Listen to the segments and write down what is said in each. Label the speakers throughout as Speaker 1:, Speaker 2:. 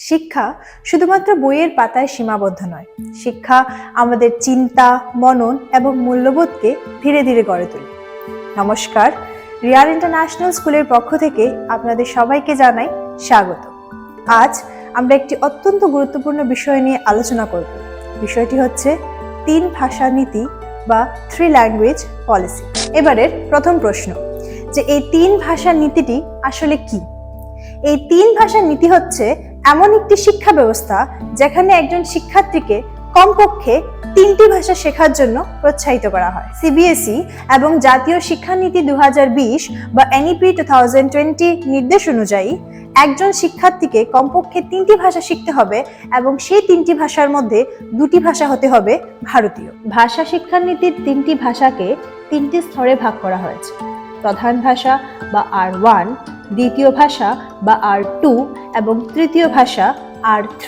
Speaker 1: শিক্ষা শুধুমাত্র বইয়ের পাতায় সীমাবদ্ধ নয়। শিক্ষা আমাদের চিন্তা, মনন এবং মূল্যবোধকে ধীরে ধীরে গড়ে তোলে। নমস্কার, রিয়াল ইন্টারন্যাশনাল স্কুলের পক্ষ থেকে আপনাদের সবাইকে জানাই স্বাগত। আজ আমরা একটি অত্যন্ত গুরুত্বপূর্ণ বিষয় নিয়ে আলোচনা করব। বিষয়টি হচ্ছে 3 ভাষা নীতি বা 3 ল্যাঙ্গুয়েজ পলিসি। এবারের প্রথম প্রশ্ন, যে এই 3 ভাষা নীতিটি আসলে কি? এই 3 ভাষা নীতি হচ্ছে এমন একটি শিক্ষা ব্যবস্থা যেখানে একজন শিক্ষার্থীকে কমপক্ষে 3টি ভাষা শেখার জন্য প্রোৎসাহিত করা হয়। সিবিএসই এবং জাতীয় শিক্ষানীতি 2020 বা এনইপি 2020 নির্দেশ অনুযায়ী একজন শিক্ষার্থীকে কমপক্ষে 3টি ভাষা শিখতে হবে এবং সেই 3টি ভাষার মধ্যে 2টি ভাষা হতে হবে ভারতীয়। ভাষা শিক্ষানীতির 3টি ভাষাকে 3টি স্তরে ভাগ করা হয়েছে: প্রধান ভাষা বা R1, দ্বিতীয় ভাষা বা R2 এবং তৃতীয় ভাষা R3।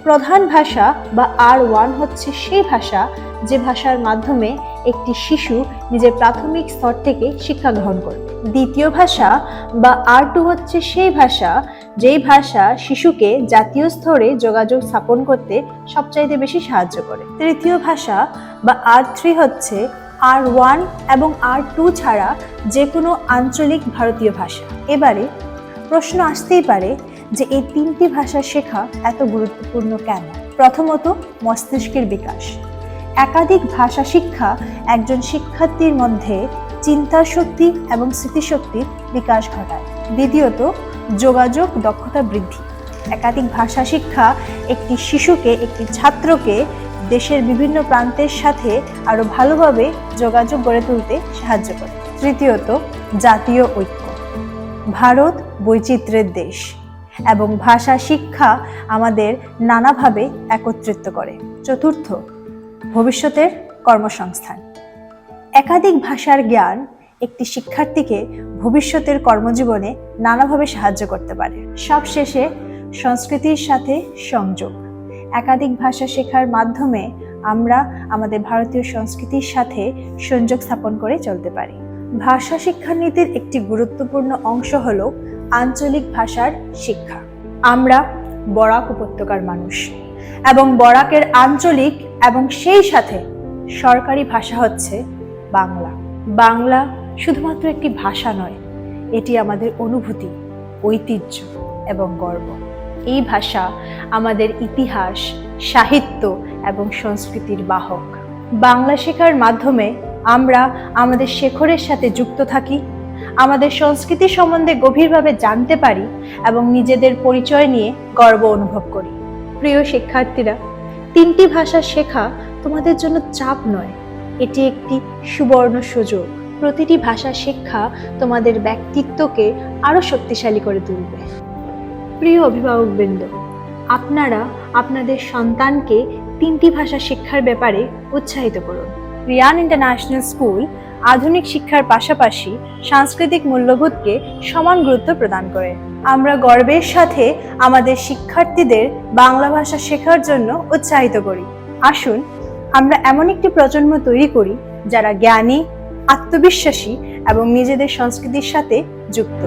Speaker 1: প্রধান ভাষা বা R1 হচ্ছে সেই ভাষা যে ভাষার মাধ্যমে একটি শিশু নিজের প্রাথমিক স্তর থেকে শিক্ষা গ্রহণ করবে। দ্বিতীয় ভাষা বা R2 হচ্ছে সেই ভাষা যেই ভাষা শিশুকে জাতীয় স্তরে যোগাযোগ স্থাপন করতে সবচাইতে বেশি সাহায্য করে। তৃতীয় ভাষা বা R3 হচ্ছে R1 এবং R2 ছাড়া যে কোনো আঞ্চলিক ভারতীয় ভাষা। এবারে প্রশ্ন আসতেই পারে যে এই 3টি ভাষা শেখা এত গুরুত্বপূর্ণ কেন? প্রথমত, মস্তিষ্কের বিকাশ। একাধিক ভাষা শিক্ষা একজন শিক্ষার্থীর মধ্যে চিন্তার শক্তি এবং স্মৃতিশক্তির বিকাশ ঘটায়। দ্বিতীয়ত, যোগাযোগ দক্ষতা বৃদ্ধি। একাধিক ভাষা শিক্ষা একটি শিশুকে, একটি ছাত্রকে দেশের বিভিন্ন প্রান্তের সাথে আরো ভালোভাবে যোগাযোগ গড়ে তুলতে সাহায্য করে। তৃতীয়ত, জাতীয় ঐক্য। ভারত বৈচিত্র্যের দেশ এবং ভাষা শিক্ষা আমাদের নানাভাবে একত্রিত করে। চতুর্থ, ভবিষ্যতের কর্মসংস্থান। একাধিক ভাষার জ্ঞান একটি শিক্ষার্থীকে ভবিষ্যতের কর্মজীবনে নানাভাবে সাহায্য করতে পারে। সবশেষে, সংস্কৃতির সাথে সংযোগ। একাধিক ভাষা শেখার মাধ্যমে আমরা আমাদের ভারতীয় সংস্কৃতির সাথে সংযোগ স্থাপন করে চলতে পারি। ভাষা শিক্ষানীতির একটি গুরুত্বপূর্ণ অংশ হলো আঞ্চলিক ভাষার শিক্ষা। আমরা বরাক উপত্যকার মানুষ এবং বরাকের আঞ্চলিক এবং সেই সাথে সরকারি ভাষা হচ্ছে বাংলা। বাংলা শুধুমাত্র একটি ভাষা নয়, এটি আমাদের অনুভূতি, ঐতিহ্য এবং গর্ব। এই ভাষা আমাদের ইতিহাস, সাহিত্য এবং সংস্কৃতির বাহক। বাংলা শেখার মাধ্যমে আমরা আমাদের শেখরের সাথে যুক্ত থাকি, আমাদের সংস্কৃতি সম্বন্ধে গভীরভাবে জানতে পারি এবং নিজেদের পরিচয় নিয়ে গর্ব অনুভব করি। প্রিয় শিক্ষার্থীরা, 3টি ভাষা শেখা তোমাদের জন্য চাপ নয়, এটি একটি সুবর্ণ সুযোগ। প্রতিটি ভাষা শিক্ষা তোমাদের ব্যক্তিত্বকে আরো শক্তিশালী করে তুলবে। প্রিয় অভিভাবকবৃন্দ, আপনারা আপনাদের সন্তানকে 3টি ভাষা শিক্ষার ব্যাপারে উৎসাহিত করুন। রিয়াল ইন্টারন্যাশনাল স্কুল আধুনিক শিক্ষার পাশাপাশি সাংস্কৃতিক মূল্যবোধকে সমান গুরুত্ব প্রদান করে। আমরা গর্বের সাথে আমাদের শিক্ষার্থীদের বাংলা ভাষা শেখার জন্য উৎসাহিত করি। আসুন আমরা এমন একটি প্রজন্ম তৈরি করি যারা জ্ঞানী, আত্মবিশ্বাসী এবং নিজেদের সংস্কৃতির সাথে যুক্ত।